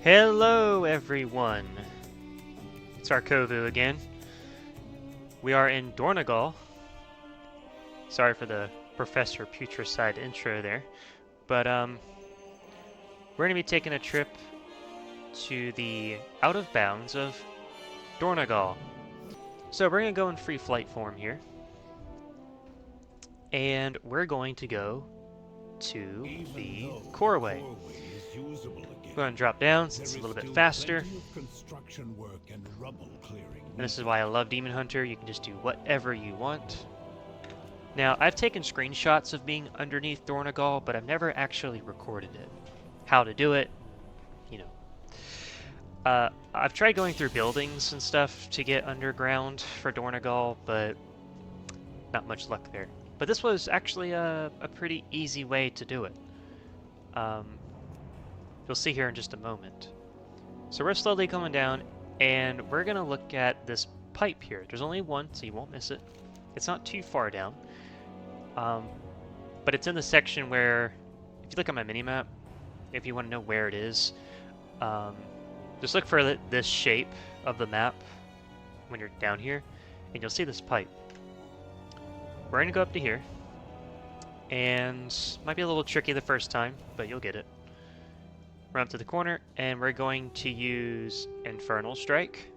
Hello everyone! It's Arkovu again. We are in Dornogal. Sorry for the Professor Putricide intro there. But we're gonna be taking a trip to the out of bounds of Dornogal. So we're gonna go in free flight form here. And we're going to go to the Coreway. We're going to drop down since it's a little bit faster. And this is why I love Demon Hunter. You can just do whatever you want. Now, I've taken screenshots of being underneath Dornogal, but I've never actually recorded it. How to do it, you know. I've tried going through buildings and stuff to get underground for Dornogal, but not much luck there. But this was actually a pretty easy way to do it. You'll see here in just a moment. So we're slowly coming down, and we're going to look at this pipe here. There's only one, so you won't miss it. It's not too far down. But it's in the section where, if you look at my minimap, if you want to know where it is, just look for this shape of the map when you're down here, and you'll see this pipe. We're going to go up to here, and might be a little tricky the first time, but you'll get it. Run up to the corner, and we're going to use Infernal Strike,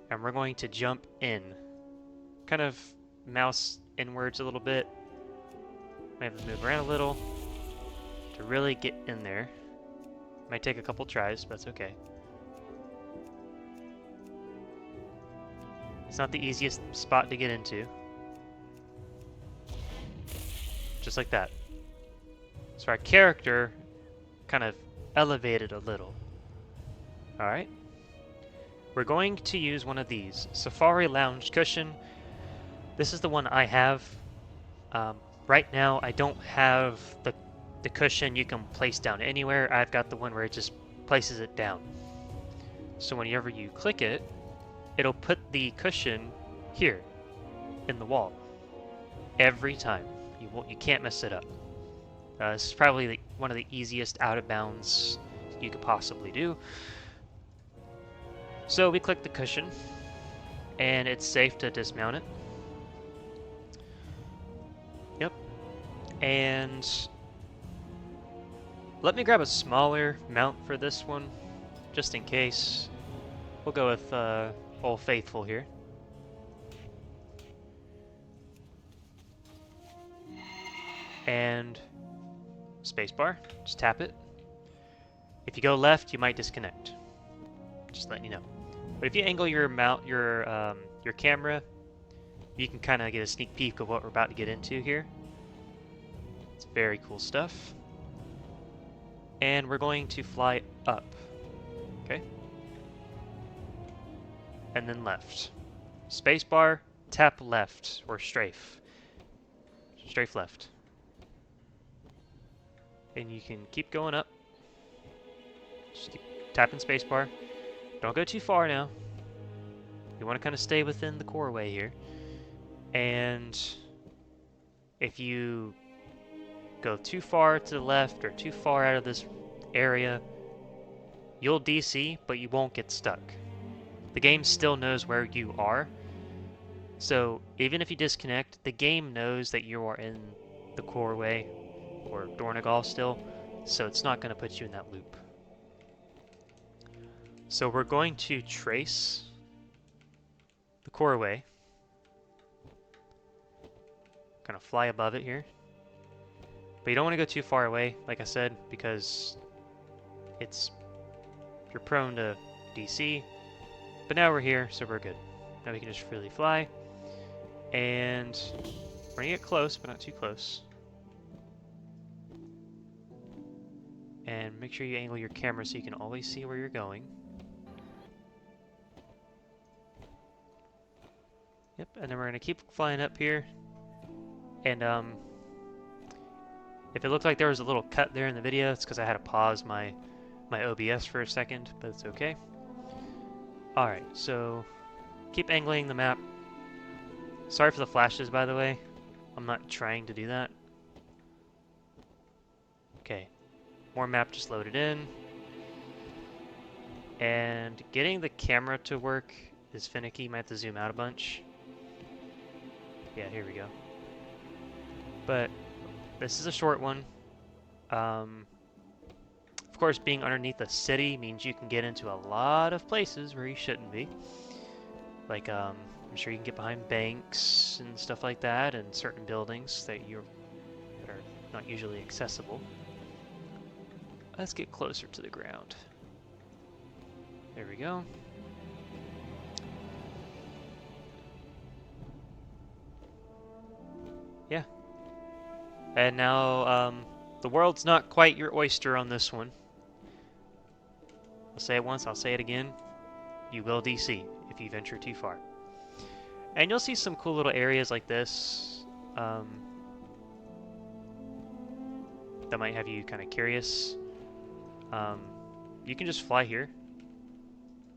and we're going to jump in. Kind of mouse inwards a little bit. Might have to move around a little to really get in there. Might take a couple tries, but that's okay. It's not the easiest spot to get into. Just like that. So our character kind of elevated a little. Alright. We're going to use one of these. Safari Lounge Cushion. This is the one I have. Right now I don't have the cushion you can place down anywhere. I've got the one where it just places it down. So whenever you click it, it'll put the cushion here in the wall. Every time. You can't mess it up. This is probably one of the easiest out of bounds you could possibly do. So we click the cushion, and it's safe to dismount it. Yep. And let me grab a smaller mount for this one, just in case. We'll go with Old Faithful here. And spacebar, just tap it. If you go left, you might disconnect. Just letting you know. But if you angle your your camera, you can kind of get a sneak peek of what we're about to get into here. It's very cool stuff. And we're going to fly up. Okay. And then left. Spacebar, tap left, or strafe. Strafe left. And you can keep going up. Just keep tapping spacebar. Don't go too far now. You want to kind of stay within the Coreway here. And if you go too far to the left or too far out of this area, you'll DC, but you won't get stuck. The game still knows where you are. So even if you disconnect, the game knows that you are in the Coreway or Dornogal still, so it's not going to put you in that loop. So we're going to trace the Coreway. Kind of fly above it here. But you don't want to go too far away, like I said, because you're prone to DC. But now we're here, so we're good. Now we can just freely fly. And we're going to get close, but not too close. And make sure you angle your camera so you can always see where you're going. Yep, and then we're going to keep flying up here. And if it looked like there was a little cut there in the video, it's because I had to pause my OBS for a second, but it's okay. Alright, so keep angling the map. Sorry for the flashes, by the way. I'm not trying to do that. Okay. More map just loaded in. And getting the camera to work is finicky. You might have to zoom out a bunch. Yeah, here we go. But this is a short one. Of course, being underneath a city means you can get into a lot of places where you shouldn't be. Like, I'm sure you can get behind banks and stuff like that, and certain buildings that are not usually accessible. Let's get closer to the ground. There we go. Yeah. And now, the world's not quite your oyster on this one. I'll say it once, I'll say it again. You will DC if you venture too far. And you'll see some cool little areas like this that might have you kind of curious. You can just fly here.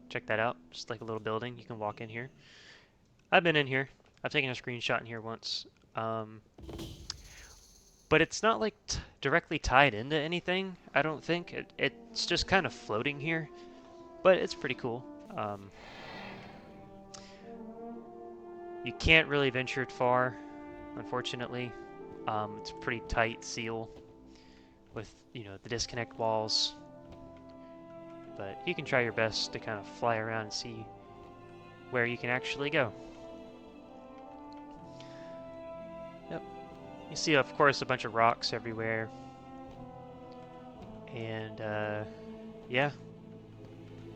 Check that out. Just like a little building. You can walk in here. I've been in here. I've taken a screenshot in here once. But it's not like directly tied into anything, I don't think. It's just kind of floating here. But it's pretty cool. You can't really venture it far, unfortunately. It's a pretty tight seal with, you know, the disconnect walls. But you can try your best to kind of fly around and see where you can actually go. Yep. You see, of course, a bunch of rocks everywhere. And, yeah.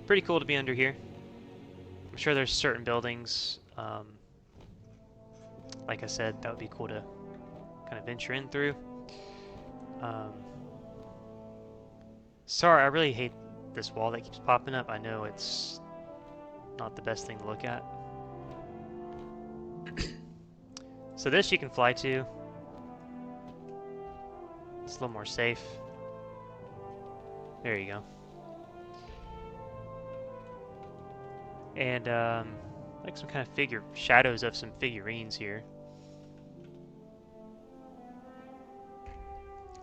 Pretty cool to be under here. I'm sure there's certain buildings, like I said, that would be cool to kind of venture in through. Sorry, I really hate this wall that keeps popping up. I know it's not the best thing to look at. So this you can fly to. It's a little more safe. There you go. And like some kind of shadows of some figurines here.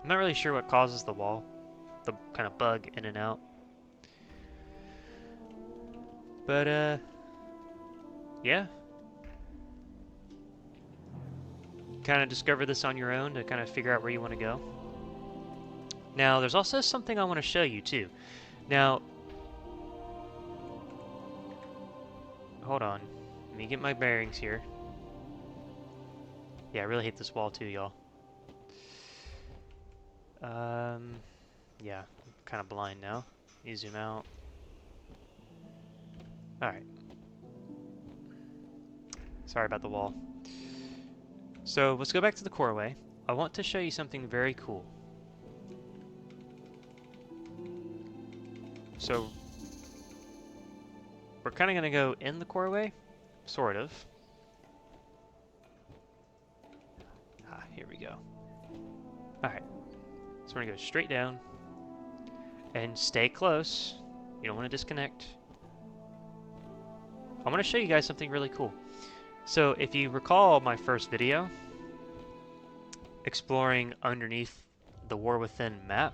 I'm not really sure what causes the wall, the kind of bug in and out. But yeah. Kind of discover this on your own to kind of figure out where you want to go. Now, there's also something I want to show you too. Now, hold on. Let me get my bearings here. Yeah, I really hate this wall too, y'all. Yeah, I'm kind of blind now. You zoom out. Alright. Sorry about the wall. So, let's go back to the Coreway. I want to show you something very cool. So, we're kind of going to go in the Coreway, sort of. Ah, here we go. Alright. So we're going to go straight down and stay close. You don't want to disconnect. I want to show you guys something really cool. So if you recall my first video, exploring underneath the War Within map,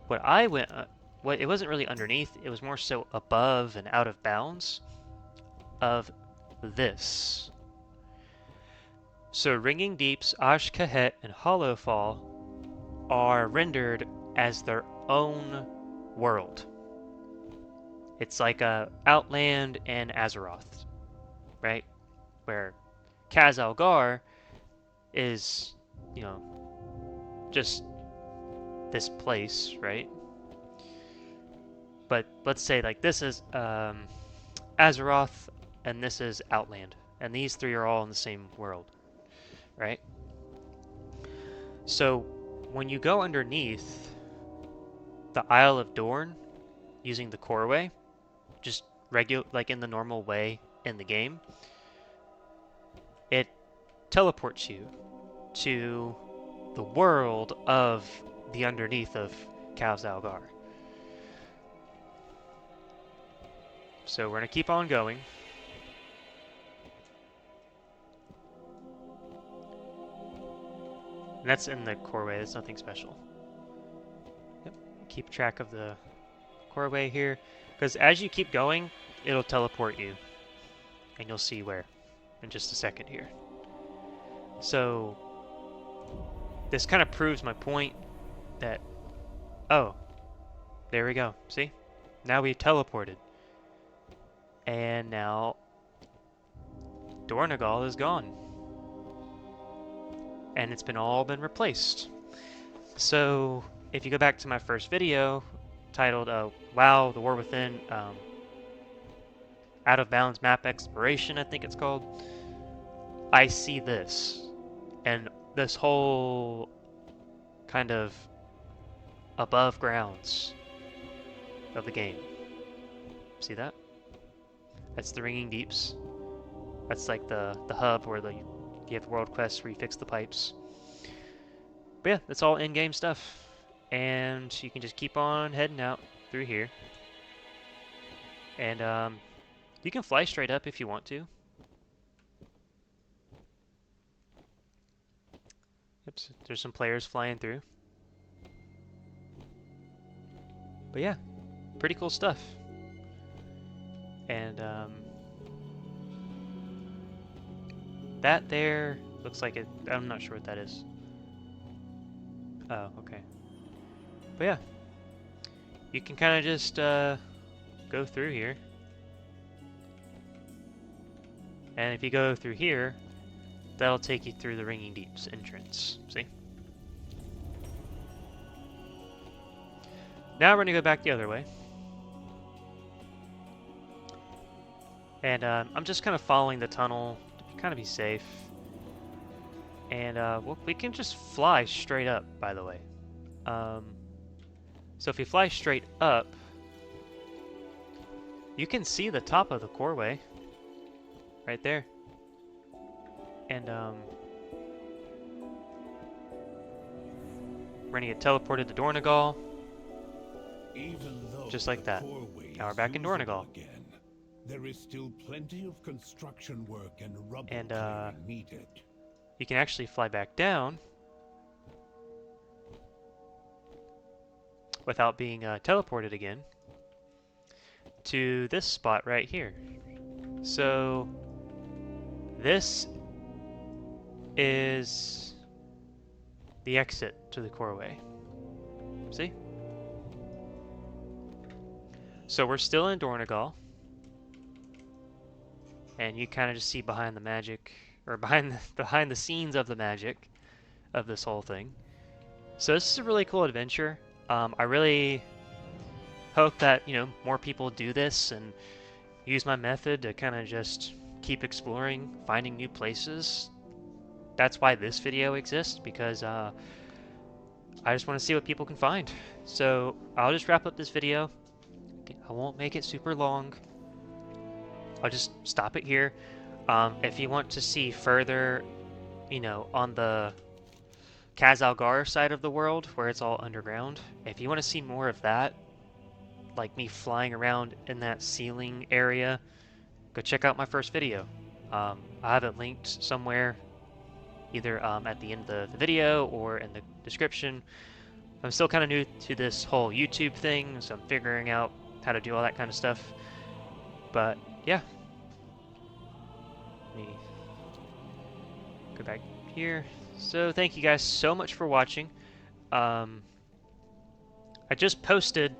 it wasn't really underneath, it was more so above and out of bounds of this. So Ringing Deeps, Ash Kahet, and Hollowfall are rendered as their own world. It's like Outland and Azeroth, right? Where Khaz-Algar is, you know, just this place, right? But let's say like this is Azeroth and this is Outland, and these three are all in the same world, right? So when you go underneath the Isle of Dorn using the Coreway, just like in the normal way in the game, it teleports you to the world of the underneath of Khaz-Algar. So we're going to keep on going. And that's in the Coreway, that's nothing special. Yep, keep track of the Coreway here. Because as you keep going, it'll teleport you. And you'll see where in just a second here. So this kind of proves my point that, oh, there we go. See? Now we teleported. And now Dornogal is gone. And it's all been replaced. So if you go back to my first video titled WoW, The War Within, Out of Bounds Map Exploration, I think it's called, I see this. And this whole kind of above grounds of the game. See that? That's the Ringing Deeps. That's like the hub where you have world quests where you fix the pipes. But yeah, that's all in-game stuff. And you can just keep on heading out through here. And you can fly straight up if you want to. Oops, there's some players flying through. But yeah, pretty cool stuff. And that there looks like it. I'm not sure what that is. Oh, okay. But yeah, you can kind of just go through here. And if you go through here, that'll take you through the Ringing Deeps entrance. See? Now we're going to go back the other way. And I'm just kind of following the tunnel to kind of be safe. And well, we can just fly straight up, by the way. So if you fly straight up, you can see the top of the Coreway. Right there. And we're going to get teleported to Dornogal. Just like that. Now we're back in Dornogal. Again, there is still plenty of construction work and rubble needed. You can actually fly back down without being teleported again to this spot right here. So this is the exit to the Coreway. See? So we're still in Dornogal, and you kind of just see behind the magic, or behind the scenes of the magic of this whole thing. So this is a really cool adventure. I really hope that, you know, more people do this and use my method to kind of just keep exploring, finding new places. That's why this video exists, because I just want to see what people can find. So I'll just wrap up this video. I won't make it super long. I'll just stop it here. If you want to see further, you know, on the Kazalgar side of the world, where it's all underground, if you want to see more of that, like me flying around in that ceiling area, go check out my first video. I have it linked somewhere, either at the end of the video or in the description. I'm still kind of new to this whole YouTube thing, so I'm figuring out how to do all that kind of stuff. But yeah, let me go back here. So thank you guys so much for watching. I just posted,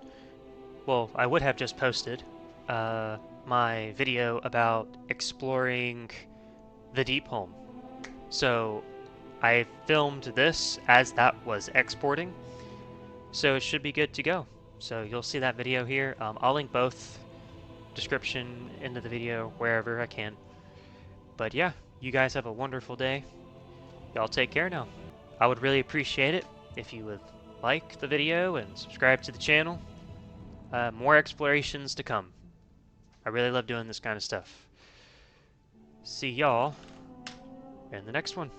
well, I would have just posted my video about exploring the Deep Home. So I filmed this as that was exporting, so it should be good to go. So you'll see that video here. I'll link both description into the video wherever I can. But yeah, you guys have a wonderful day. Y'all take care now. I would really appreciate it if you would like the video and subscribe to the channel. More explorations to come. I really love doing this kind of stuff. See y'all in the next one.